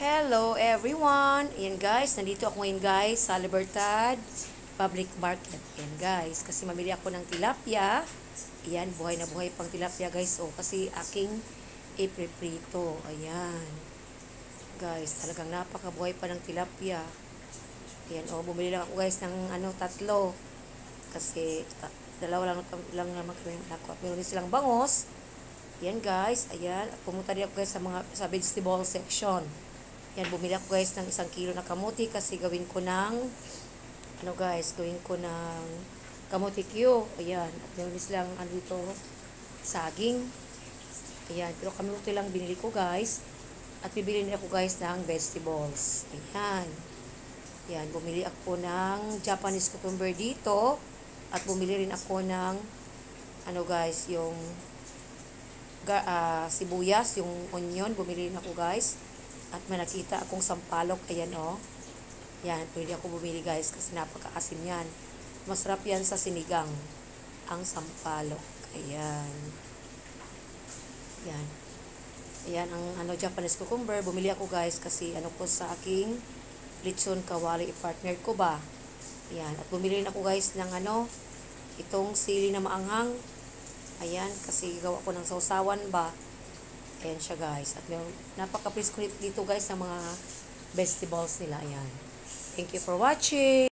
Hello everyone! Ayan guys, nandito ako ngayon guys sa Libertad Public Market. Ayan guys, kasi mamili ako ng tilapia. Ayan, buhay na buhay pang tilapia guys. O, kasi aking ipiprito. Ayan. Guys, talagang napakabuhay pa ng tilapia. Ayan, o, bumili lang ako guys ng tatlo. Kasi dalawa lang naman kami nakuha. Meron din silang bangos. Ayan guys, ayan. At pumunta din ako guys sa vegetable section. Yan, bumili ako guys ng 1 kilo na kamuti kasi gawin ko ng, gawin ko ng kamuti Q. Ayan, at meron silang dito, saging. Ayan, pero kamuti lang binili ko guys. At bibili din ako guys ng vegetables. Ayan. Ayan, bumili ako ng Japanese cucumber dito. At bumili rin ako ng, guys, yung sibuyas, yung onion. Bumili rin ako guys. At may nakita akong sampalok. Ayan o. Yan. Pwede ako bumili guys kasi napakaasim yan. Masarap yan sa sinigang. Ang sampalok. Ayan. Yan. Ayan ang Japanese cucumber. Bumili ako guys kasi ko sa aking lechon kawali. I-partner ko ba. Ayan. At bumili rin ako guys ng itong sili na maanghang. Ayan. Kasi gawa ko ng sausawan ba. Ayan siya guys. At napaka-please ko dito guys ng mga vegetables nila. Ayan. Thank you for watching.